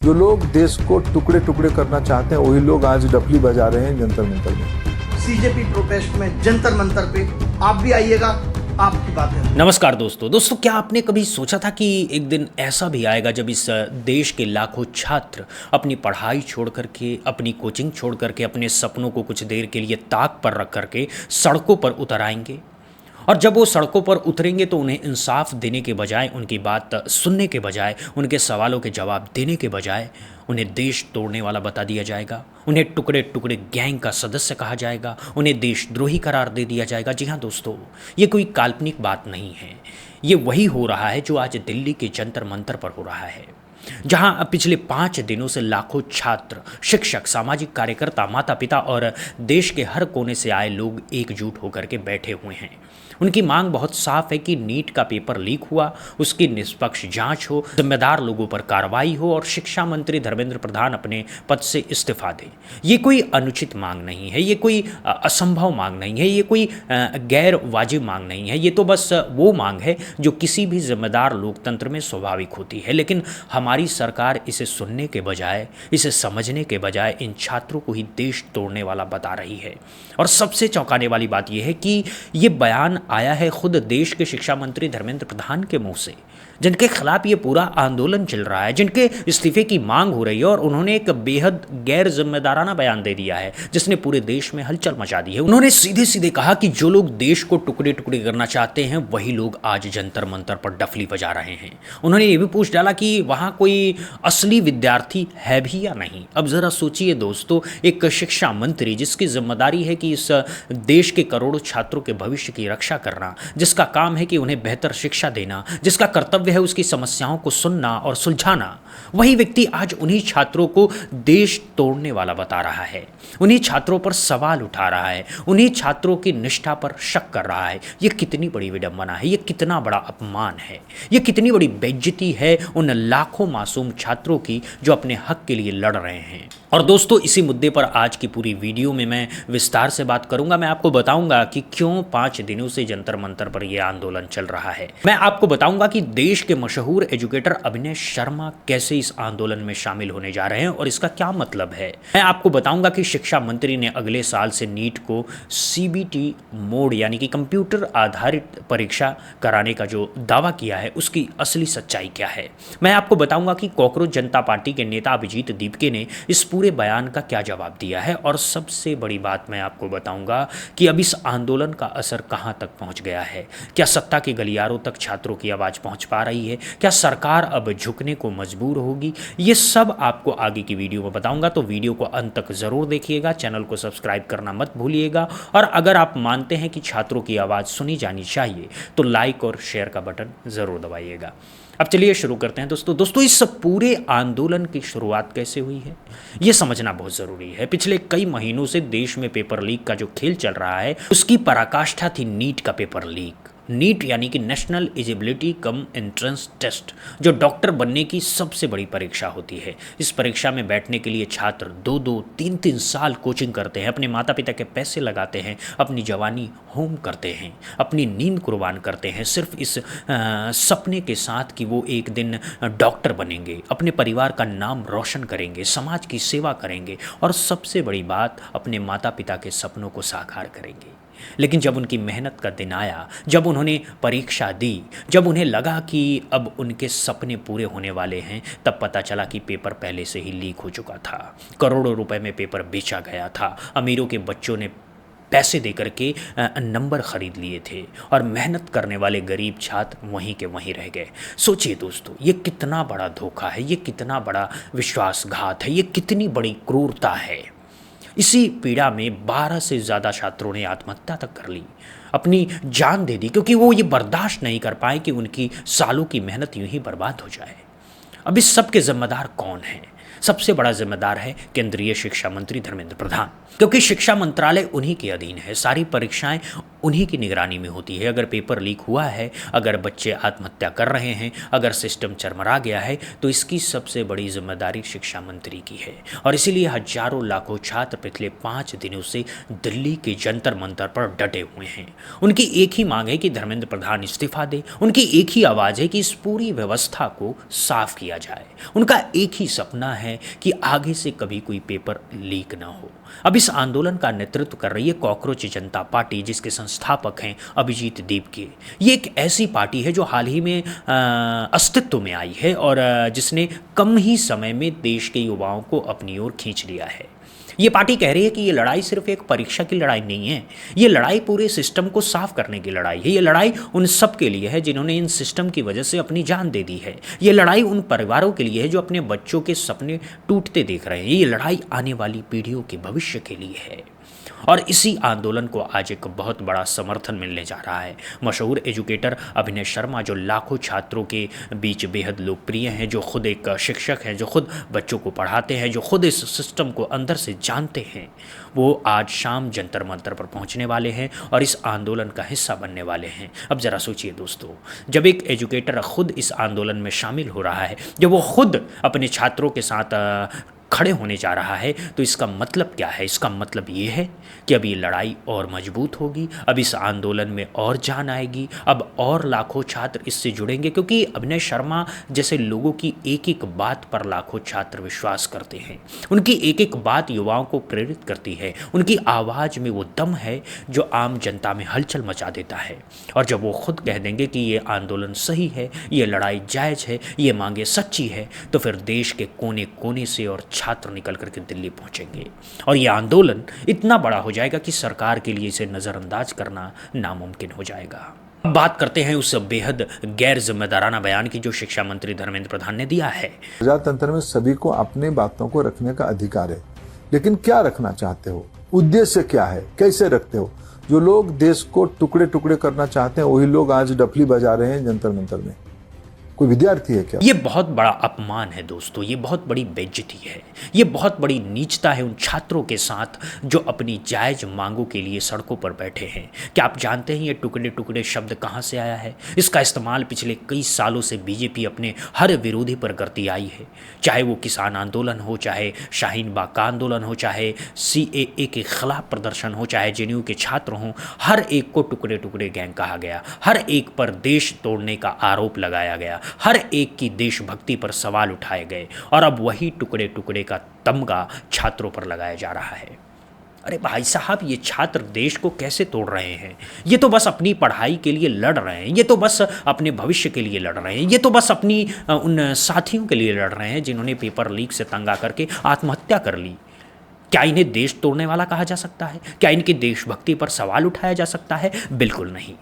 जो लोग देश को टुकड़े टुकड़े करना चाहते हैं वही लोग आज डफली बजा रहे हैं जंतर मंतर में। सीजेपी प्रोटेस्ट में जंतर मंतर पे आप भी आइएगा, आपकी बात है। नमस्कार दोस्तों, क्या आपने कभी सोचा था कि एक दिन ऐसा भी आएगा जब इस देश के लाखों छात्र अपनी पढ़ाई छोड़ करके, अपनी कोचिंग छोड़ करके, अपने सपनों को कुछ देर के लिए ताक पर रख करके सड़कों पर उतर आएंगे? और जब वो सड़कों पर उतरेंगे तो उन्हें इंसाफ देने के बजाय, उनकी बात सुनने के बजाय, उनके सवालों के जवाब देने के बजाय उन्हें देश तोड़ने वाला बता दिया जाएगा, उन्हें टुकड़े टुकड़े गैंग का सदस्य कहा जाएगा, उन्हें देशद्रोही करार दे दिया जाएगा। जी हाँ दोस्तों, ये कोई काल्पनिक बात नहीं है, ये वही हो रहा है जो आज दिल्ली के जंतर मंतर पर हो रहा है, जहां पिछले 5 दिनों से लाखों छात्र, शिक्षक, सामाजिक कार्यकर्ता, माता पिता और देश के हर कोने से आए लोग एकजुट होकर के बैठे हुए हैं। उनकी मांग बहुत साफ है कि नीट का पेपर लीक हुआ, उसकी निष्पक्ष जांच हो, जिम्मेदार लोगों पर कार्रवाई हो और शिक्षा मंत्री धर्मेंद्र प्रधान अपने पद से इस्तीफा दें। ये कोई अनुचित मांग नहीं है, ये कोई असंभव मांग नहीं है, ये कोई गैर वाजिब मांग नहीं है, ये तो बस वो मांग है जो किसी भी जिम्मेदार लोकतंत्र में स्वाभाविक होती है। लेकिन हमारी सरकार इसे सुनने के बजाय, इसे समझने के बजाय इन छात्रों को ही देश तोड़ने वाला बता रही है। और सबसे चौंकाने वाली बात यह है कि ये बयान आया है खुद देश के शिक्षा मंत्री धर्मेंद्र प्रधान के मुंह से, जिनके खिलाफ ये पूरा आंदोलन चल रहा है, जिनके इस्तीफे की मांग हो रही है, और उन्होंने एक बेहद गैर जिम्मेदाराना बयान दे दिया है जिसने पूरे देश में हलचल मचा दी है। उन्होंने सीधे सीधे कहा कि जो लोग देश को टुकड़े टुकड़े करना चाहते हैं वही लोग आज जंतर मंतर पर डफली बजा रहे हैं। उन्होंने ये भी पूछ डाला कि वहाँ कोई असली विद्यार्थी है भी या नहीं। अब जरा सोचिए दोस्तों, एक शिक्षा मंत्री जिसकी जिम्मेदारी है कि इस देश के करोड़ों छात्रों के भविष्य की रक्षा करना, जिसका काम है कि उन्हें बेहतर शिक्षा देना, जिसका कर्तव्य है उसकी समस्याओं को सुनना और सुलझाना, वही व्यक्ति आज उन्हीं छात्रों को देश तोड़ने वाला बता रहा है, उन्हीं छात्रों पर सवाल उठा रहा है, उन्हीं छात्रों की निष्ठा पर शक कर रहा है। ये कितनी बड़ी विडंबना है, ये कितना बड़ा अपमान है, ये कितनी बड़ी बेइज्जती है उन लाखों मासूम छात्रों की जो अपने हक के लिए लड़ रहे हैं। और दोस्तों, इसी मुद्दे पर आज की पूरी वीडियो में मैं विस्तार से बात करूंगा। मैं आपको बताऊंगा कि क्यों 5 दिनों से जंतर मंतर पर यह आंदोलन चल रहा है। मैं आपको बताऊंगा कि देश के मशहूर एजुकेटर अभिनय शर्मा कैसे इस आंदोलन में शामिल होने जा रहे हैं और इसका क्या मतलब है। मैं आपको बताऊंगा कि शिक्षा मंत्री ने अगले साल से नीट को सीबीटी मोड यानी कि कंप्यूटर आधारित परीक्षा कराने का जो दावा किया है उसकी असली सच्चाई क्या है। मैं आपको बताऊंगा कि कॉकरोच जनता पार्टी के नेता अभिजीत दीपके ने इस पूरे बयान का क्या जवाब दिया है। और सबसे बड़ी बात मैं आपको बताऊंगा कि अब इस आंदोलन का असर कहां तक पहुंच गया है। क्या सत्ता के गलियारों तक छात्रों की आवाज पहुंच पा रही है? क्या सरकार अब झुकने को मजबूर होगी? ये सब आपको आगे की वीडियो में बताऊंगा, तो वीडियो को अंत तक जरूर देखिएगा। चैनल को सब्सक्राइब करना मत भूलिएगा, और अगर आप मानते हैं कि छात्रों की आवाज़ सुनी जानी चाहिए तो लाइक और शेयर का बटन ज़रूर दबाइएगा। अब चलिए शुरू करते हैं दोस्तों, इस पूरे आंदोलन की शुरुआत कैसे हुई है ये समझना बहुत ज़रूरी है। पिछले कई महीनों से देश में पेपर लीक का जो खेल चल रहा है उसकी पराकाष्ठा थी नीट का पेपर लीक। नीट यानी कि national eligibility cum entrance test, जो डॉक्टर बनने की सबसे बड़ी परीक्षा होती है। इस परीक्षा में बैठने के लिए छात्र 2-2, 3-3 साल कोचिंग करते हैं, अपने माता पिता के पैसे लगाते हैं, अपनी जवानी होम करते हैं, अपनी नींद कुर्बान करते हैं, सिर्फ इस सपने के साथ कि वो एक दिन डॉक्टर बनेंगे, अपने परिवार का नाम रोशन करेंगे, समाज की सेवा करेंगे और सबसे बड़ी बात, अपने माता पिता के सपनों को साकार करेंगे। लेकिन जब उनकी मेहनत का दिन आया, जब उन्होंने परीक्षा दी, जब उन्हें लगा कि अब उनके सपने पूरे होने वाले हैं, तब पता चला कि पेपर पहले से ही लीक हो चुका था। करोड़ों रुपए में पेपर बेचा गया था। अमीरों के बच्चों ने पैसे देकर के नंबर खरीद लिए थे और मेहनत करने वाले गरीब छात्र वहीं के वहीं रह गए। सोचिए दोस्तों, ये कितना बड़ा धोखा है, ये कितना बड़ा विश्वासघात है, ये कितनी बड़ी क्रूरता है। इसी पीड़ा में 12 से ज़्यादा छात्रों ने आत्महत्या तक कर ली, अपनी जान दे दी, क्योंकि वो ये बर्दाश्त नहीं कर पाए कि उनकी सालों की मेहनत यूं ही बर्बाद हो जाए। अब इस सब के जिम्मेदार कौन हैं? सबसे बड़ा जिम्मेदार है केंद्रीय शिक्षा मंत्री धर्मेंद्र प्रधान, क्योंकि शिक्षा मंत्रालय उन्हीं के अधीन है, सारी परीक्षाएं उन्हीं की निगरानी में होती है। अगर पेपर लीक हुआ है, अगर बच्चे आत्महत्या कर रहे हैं, अगर सिस्टम चरमरा गया है, तो इसकी सबसे बड़ी जिम्मेदारी शिक्षा मंत्री की है। और इसीलिए हजारों लाखों छात्र पिछले 5 दिनों से दिल्ली के जंतर मंतर पर डटे हुए हैं। उनकी एक ही मांग है कि धर्मेंद्र प्रधान इस्तीफा दे। उनकी एक ही आवाज़ है कि इस पूरी व्यवस्था को साफ किया जाए। उनका एक ही सपना है कि आगे से कभी कोई पेपर लीक ना हो। अब इस आंदोलन का नेतृत्व कर रही है कॉकरोच जनता पार्टी, जिसके संस्थापक हैं अभिजीत दीपके। ये एक ऐसी पार्टी है जो हाल ही में अस्तित्व में आई है और जिसने कम ही समय में देश के युवाओं को अपनी ओर खींच लिया है। ये पार्टी कह रही है कि ये लड़ाई सिर्फ एक परीक्षा की लड़ाई नहीं है, ये लड़ाई पूरे सिस्टम को साफ करने की लड़ाई है। ये लड़ाई उन सब के लिए है जिन्होंने इन सिस्टम की वजह से अपनी जान दे दी है। ये लड़ाई उन परिवारों के लिए है जो अपने बच्चों के सपने टूटते देख रहे हैं। ये लड़ाई आने वाली पीढ़ियों के भविष्य के लिए है। और इसी आंदोलन को आज एक बहुत बड़ा समर्थन मिलने जा रहा है। मशहूर एजुकेटर अभिनय शर्मा, जो लाखों छात्रों के बीच बेहद लोकप्रिय हैं, जो खुद एक शिक्षक हैं, जो खुद बच्चों को पढ़ाते हैं, जो खुद इस सिस्टम को अंदर से जानते हैं, वो आज शाम जंतर मंतर पर पहुंचने वाले हैं और इस आंदोलन का हिस्सा बनने वाले हैं। अब ज़रा सोचिए दोस्तों, जब एक एजुकेटर खुद इस आंदोलन में शामिल हो रहा है, जब वो खुद अपने छात्रों के साथ खड़े होने जा रहा है, तो इसका मतलब क्या है? इसका मतलब ये है कि अब ये लड़ाई और मजबूत होगी, अब इस आंदोलन में और जान आएगी, अब और लाखों छात्र इससे जुड़ेंगे, क्योंकि अभिनय शर्मा जैसे लोगों की एक एक बात पर लाखों छात्र विश्वास करते हैं। उनकी एक एक बात युवाओं को प्रेरित करती है। उनकी आवाज़ में वो दम है जो आम जनता में हलचल मचा देता है। और जब वो खुद कह देंगे कि ये आंदोलन सही है, ये लड़ाई जायज़ है, ये मांगे सच्ची है, तो फिर देश के कोने कोने से और छात्र निकल करके दिल्ली पहुंचेंगे और ये आंदोलन इतना बड़ा हो जाएगा कि सरकार के लिए इसे नज़रअंदाज करना नामुमकिन हो जाएगा। अब बात करते हैं उस बेहद गैर जिम्मेदाराना बयान की जो शिक्षा मंत्री धर्मेंद्र प्रधान ने दिया है। प्रजातंत्र में सभी को अपनी बातों को रखने का अधिकार है, लेकिन क्या रखना चाहते हो, उद्देश्य क्या है, कैसे रखते हो? जो लोग देश को टुकड़े टुकड़े करना चाहते हैं वही लोग आज डफली बजा रहे हैं जंतर मंतर में। कोई विद्यार्थी है क्या? ये बहुत बड़ा अपमान है दोस्तों, ये बहुत बड़ी बेइज्जती है, ये बहुत बड़ी नीचता है उन छात्रों के साथ जो अपनी जायज मांगों के लिए सड़कों पर बैठे हैं। क्या आप जानते हैं ये टुकड़े टुकड़े शब्द कहाँ से आया है? इसका इस्तेमाल पिछले कई सालों से बीजेपी अपने हर विरोधी पर करती आई है, चाहे वो किसान आंदोलन हो, चाहे शाहीन बाग का आंदोलन हो, चाहे CAA के खिलाफ प्रदर्शन हो, चाहे JNU के छात्र हों। हर एक को टुकड़े टुकड़े गैंग कहा गया, हर एक पर देश तोड़ने का आरोप लगाया गया, हर एक की देशभक्ति पर सवाल उठाए गए और अब वही टुकड़े टुकड़े का तमगा छात्रों पर लगाया जा रहा है। अरे भाई साहब, ये छात्र देश को कैसे तोड़ रहे हैं? ये तो बस अपनी पढ़ाई के लिए लड़ रहे हैं, ये तो बस अपने भविष्य के लिए लड़ रहे हैं, ये तो बस अपनी उन साथियों के लिए लड़ रहे हैं जिन्होंने पेपर लीक से तंग आकर के आत्महत्या कर ली। क्या इन्हें देश तोड़ने वाला कहा जा सकता है? क्या इनकी देशभक्ति पर सवाल उठाया जा सकता है? बिल्कुल नहीं।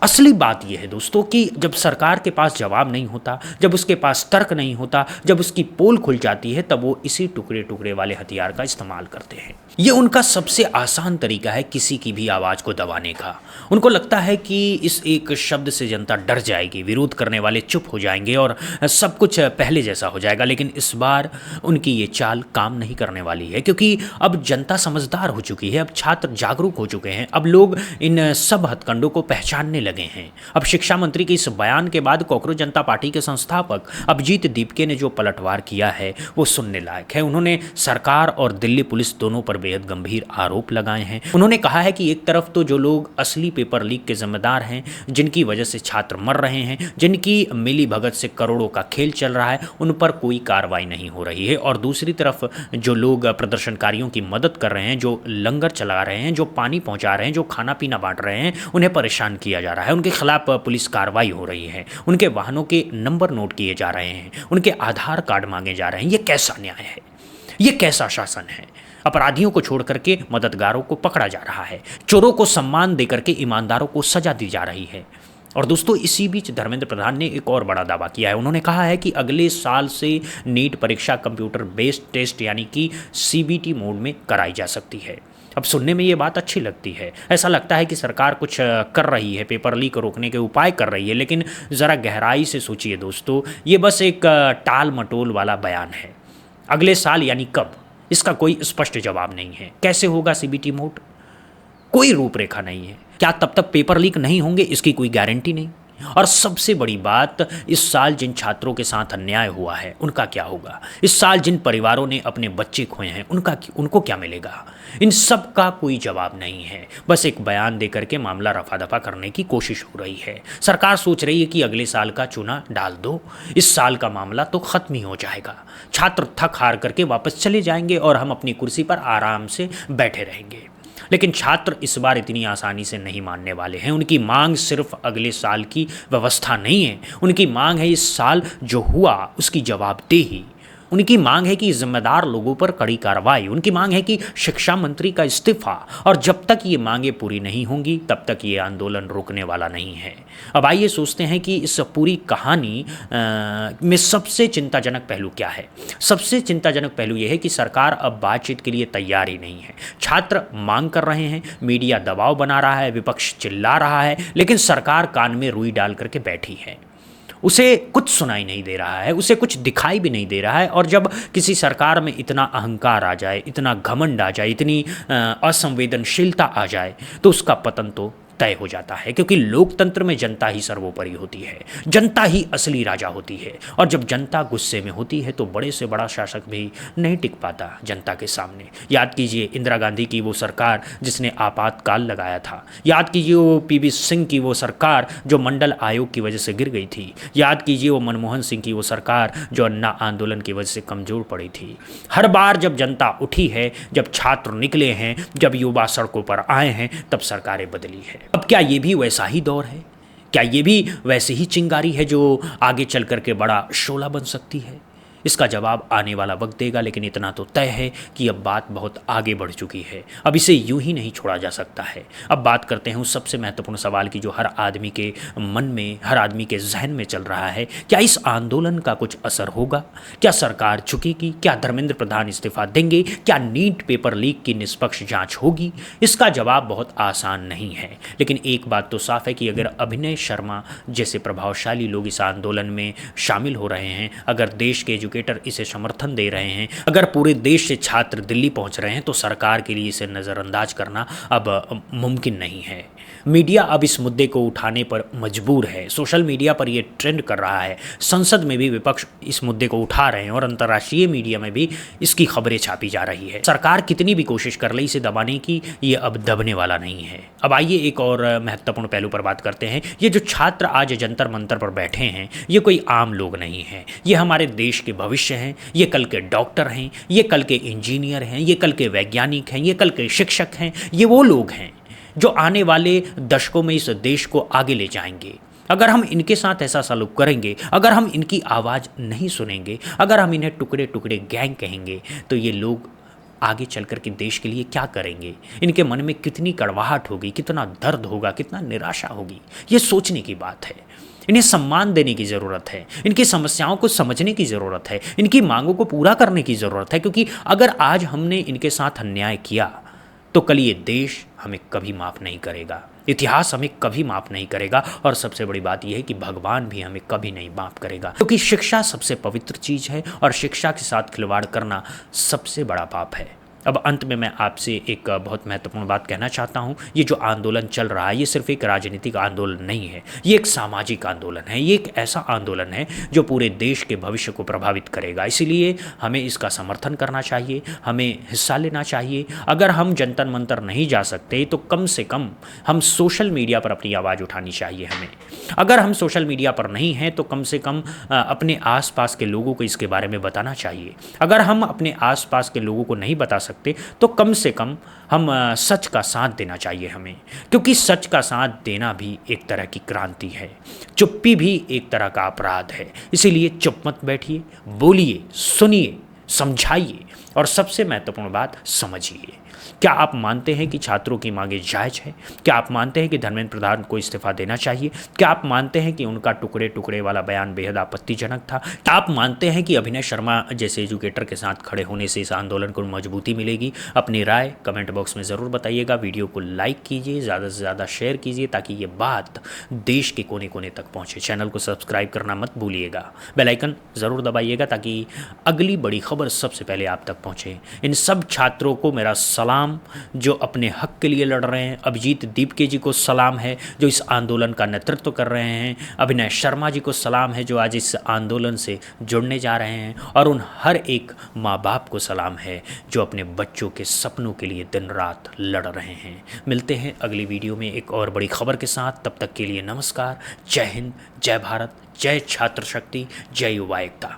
असली बात यह है दोस्तों कि जब सरकार के पास जवाब नहीं होता, जब उसके पास तर्क नहीं होता, जब उसकी पोल खुल जाती है, तब वो इसी टुकड़े टुकड़े वाले हथियार का इस्तेमाल करते हैं। ये उनका सबसे आसान तरीका है किसी की भी आवाज़ को दबाने का। उनको लगता है कि इस एक शब्द से जनता डर जाएगी, विरोध करने वाले चुप हो जाएंगे और सब कुछ पहले जैसा हो जाएगा। लेकिन इस बार उनकी ये चाल काम नहीं करने वाली है, क्योंकि अब जनता समझदार हो चुकी है, अब छात्र जागरूक हो चुके हैं, अब लोग इन सब हथकंडों को पहचानने लगे हैं। अब शिक्षा मंत्री के इस बयान के बाद कॉकरोच जनता पार्टी के संस्थापक अभिजीत दीपके ने जो पलटवार किया है वो सुनने लायक है। उन्होंने सरकार और दिल्ली पुलिस दोनों पर बेहद गंभीर आरोप लगाए हैं। उन्होंने कहा है कि एक तरफ तो जो लोग असली पेपर लीक के जिम्मेदार हैं, जिनकी वजह से छात्र मर रहे हैं, जिनकी मिली भगत से करोड़ों का खेल चल रहा है, उन पर कोई कार्रवाई नहीं हो रही है, और दूसरी तरफ जो लोग प्रदर्शनकारियों की मदद कर रहे हैं, जो लंगर चला रहे हैं, जो पानी पहुंचा रहे हैं, जो खाना पीना बांट रहे हैं, उन्हें परेशान किया जा रहा है, उनके खिलाफ पुलिस कार्रवाई हो रही है, उनके वाहनों के नंबर नोट किए जा रहे हैं, उनके आधार कार्ड मांगे जा रहे हैं। ये कैसा न्याय है? ये कैसा शासन है? अपराधियों को छोड़ करके मददगारों को पकड़ा जा रहा है, चोरों को सम्मान देकर के ईमानदारों को सजा दी जा रही है। और दोस्तों, इसी बीच धर्मेंद्र प्रधान ने एक और बड़ा दावा किया है। उन्होंने कहा है कि अगले साल से नीट परीक्षा कंप्यूटर बेस्ड टेस्ट यानी कि CBT मोड में कराई जा सकती है। अब सुनने में ये बात अच्छी लगती है, ऐसा लगता है कि सरकार कुछ कर रही है, पेपर लीक रोकने के उपाय कर रही है, लेकिन ज़रा गहराई से सोचिए दोस्तों, ये बस एक टाल मटोल वाला बयान है। अगले साल यानी कब, इसका कोई स्पष्ट जवाब नहीं है। कैसे होगा सीबीटी मोड, कोई रूपरेखा नहीं है। क्या तब तक पेपर लीक नहीं होंगे, इसकी कोई गारंटी नहीं। और सबसे बड़ी बात, इस साल जिन छात्रों के साथ अन्याय हुआ है उनका क्या होगा? इस साल जिन परिवारों ने अपने बच्चे खोए हैं उनको क्या मिलेगा? इन सब का कोई जवाब नहीं है। बस एक बयान देकर के मामला रफा दफा करने की कोशिश हो रही है। सरकार सोच रही है कि अगले साल का चूना डाल दो, इस साल का मामला तो खत्म ही हो जाएगा, छात्र थक हार करके वापस चले जाएंगे और हम अपनी कुर्सी पर आराम से बैठे रहेंगे। लेकिन छात्र इस बार इतनी आसानी से नहीं मानने वाले हैं। उनकी मांग सिर्फ अगले साल की व्यवस्था नहीं है, उनकी मांग है इस साल जो हुआ उसकी जवाबदेही। उनकी मांग है कि जिम्मेदार लोगों पर कड़ी कार्रवाई। उनकी मांग है कि शिक्षा मंत्री का इस्तीफा। और जब तक ये मांगें पूरी नहीं होंगी तब तक ये आंदोलन रुकने वाला नहीं है। अब आइए सोचते हैं कि इस पूरी कहानी में सबसे चिंताजनक पहलू क्या है। सबसे चिंताजनक पहलू यह है कि सरकार अब बातचीत के लिए तैयार ही नहीं है। छात्र मांग कर रहे हैं, मीडिया दबाव बना रहा है, विपक्ष चिल्ला रहा है, लेकिन सरकार कान में रुई डाल करके बैठी है। उसे कुछ सुनाई नहीं दे रहा है, उसे कुछ दिखाई भी नहीं दे रहा है। और जब किसी सरकार में इतना अहंकार आ जाए, इतना घमंड आ जाए, इतनी असंवेदनशीलता आ जाए, तो उसका पतन तो तय हो जाता है। क्योंकि लोकतंत्र में जनता ही सर्वोपरि होती है, जनता ही असली राजा होती है। और जब जनता गुस्से में होती है तो बड़े से बड़ा शासक भी नहीं टिक पाता जनता के सामने। याद कीजिए इंदिरा गांधी की वो सरकार जिसने आपातकाल लगाया था। याद कीजिए वो पीवी सिंह की वो सरकार जो मंडल आयोग की वजह से गिर गई थी। याद कीजिए वो मनमोहन सिंह की वो सरकार जो अन्ना आंदोलन की वजह से कमज़ोर पड़ी थी। हर बार जब जनता उठी है, जब छात्र निकले हैं, जब युवा सड़कों पर आए हैं, तब सरकारें बदली है। अब क्या ये भी वैसा ही दौर है? क्या ये भी वैसे ही चिंगारी है जो आगे चल कर के बड़ा शोला बन सकती है? इसका जवाब आने वाला वक्त देगा, लेकिन इतना तो तय है कि अब बात बहुत आगे बढ़ चुकी है। अब इसे यूं ही नहीं छोड़ा जा सकता है। अब बात करते हैं उस सबसे महत्वपूर्ण सवाल की जो हर आदमी के मन में, हर आदमी के जहन में चल रहा है। क्या इस आंदोलन का कुछ असर होगा? क्या सरकार झुकेगी? क्या धर्मेंद्र प्रधान इस्तीफा देंगे? क्या नीट पेपर लीक की निष्पक्ष जांच होगी? इसका जवाब बहुत आसान नहीं है, लेकिन एक बात तो साफ है कि अगर अभिनय शर्मा जैसे प्रभावशाली लोग इस आंदोलन में शामिल हो रहे हैं, अगर देश के इसे समर्थन दे रहे हैं, अगर पूरे देश से छात्र दिल्ली पहुंच रहे हैं, तो सरकार के लिए इसे नज़रअंदाज करना अब मुमकिन नहीं है। मीडिया अब इस मुद्दे को उठाने पर मजबूर है। सोशल मीडिया पर यह ट्रेंड कर रहा है, संसद में भी विपक्ष इस मुद्दे को उठा रहे हैं और अंतर्राष्ट्रीय मीडिया में भी इसकी खबरें छापी जा रही है। सरकार कितनी भी कोशिश कर ले इसे दबाने की, ये अब दबने वाला नहीं है। अब आइए एक और महत्वपूर्ण पहलू पर बात करते हैं। ये जो छात्र आज जंतर मंतर पर बैठे हैं, ये कोई आम लोग नहीं हैं। ये हमारे देश के भविष्य हैं। ये कल के डॉक्टर हैं, ये कल के इंजीनियर हैं, ये कल के वैज्ञानिक हैं, ये कल के शिक्षक हैं। ये वो लोग हैं जो आने वाले दशकों में इस देश को आगे ले जाएंगे। अगर हम इनके साथ ऐसा सलूक करेंगे, अगर हम इनकी आवाज़ नहीं सुनेंगे, अगर हम इन्हें टुकड़े टुकड़े गैंग कहेंगे, तो ये लोग आगे चल कर के देश के लिए क्या करेंगे? इनके मन में कितनी कड़वाहट होगी, कितना दर्द होगा, कितना निराशा होगी, ये सोचने की बात है। इन्हें सम्मान देने की ज़रूरत है, इनकी समस्याओं को समझने की ज़रूरत है, इनकी मांगों को पूरा करने की ज़रूरत है। क्योंकि अगर आज हमने इनके साथ अन्याय किया तो कल ये देश हमें कभी माफ़ नहीं करेगा, इतिहास हमें कभी माफ़ नहीं करेगा, और सबसे बड़ी बात यह है कि भगवान भी हमें कभी नहीं माफ़ करेगा। क्योंकि शिक्षा सबसे पवित्र चीज़ है और शिक्षा के साथ खिलवाड़ करना सबसे बड़ा पाप है। अब अंत में मैं आपसे एक बहुत महत्वपूर्ण बात कहना चाहता हूँ। ये जो आंदोलन चल रहा है, ये सिर्फ एक राजनीतिक आंदोलन नहीं है, ये एक सामाजिक आंदोलन है। ये एक ऐसा आंदोलन है जो पूरे देश के भविष्य को प्रभावित करेगा। इसीलिए हमें इसका समर्थन करना चाहिए, हमें हिस्सा लेना चाहिए। अगर हम जंतर मंतर नहीं जा सकते तो कम से कम हम सोशल मीडिया पर अपनी आवाज़ उठानी चाहिए हमें। अगर हम सोशल मीडिया पर नहीं हैं तो कम से कम अपने आसपास के लोगों को इसके बारे में बताना चाहिए। अगर हम अपने आसपास के लोगों को नहीं बता सकते तो कम से कम हम सच का साथ देना चाहिए हमें। क्योंकि सच का साथ देना भी एक तरह की क्रांति है, चुप्पी भी एक तरह का अपराध है। इसीलिए चुप मत बैठिए, बोलिए, सुनिए, समझाइए और सबसे महत्वपूर्ण बात समझिए। क्या आप मानते हैं कि छात्रों की मांगे जायज है? क्या आप मानते हैं कि धर्मेंद्र प्रधान को इस्तीफा देना चाहिए? क्या आप मानते हैं कि उनका टुकड़े टुकड़े वाला बयान बेहद आपत्तिजनक था? क्या आप मानते हैं कि अभिनय शर्मा जैसे एजुकेटर के साथ खड़े होने से इस आंदोलन को मजबूती मिलेगी? अपनी राय कमेंट बॉक्स में ज़रूर बताइएगा। वीडियो को लाइक कीजिए, ज़्यादा से ज़्यादा शेयर कीजिए ताकि ये बात देश के कोने कोने तक पहुँचे। चैनल को सब्सक्राइब करना मत भूलिएगा, बेल आइकन ज़रूर दबाइएगा ताकि अगली बड़ी खबर सबसे पहले आप तक पहुँचे। इन सब छात्रों को मेरा सलाम जो अपने हक के लिए लड़ रहे हैं। अभिजीत दीपके जी को सलाम है जो इस आंदोलन का नेतृत्व कर रहे हैं। अभिनय शर्मा जी को सलाम है जो आज इस आंदोलन से जुड़ने जा रहे हैं। और उन हर एक माँ बाप को सलाम है जो अपने बच्चों के सपनों के लिए दिन रात लड़ रहे हैं। मिलते हैं अगली वीडियो में एक और बड़ी खबर के साथ। तब तक के लिए नमस्कार। जय हिंद, जय भारत, जय छात्र शक्ति, जय युवा एकता।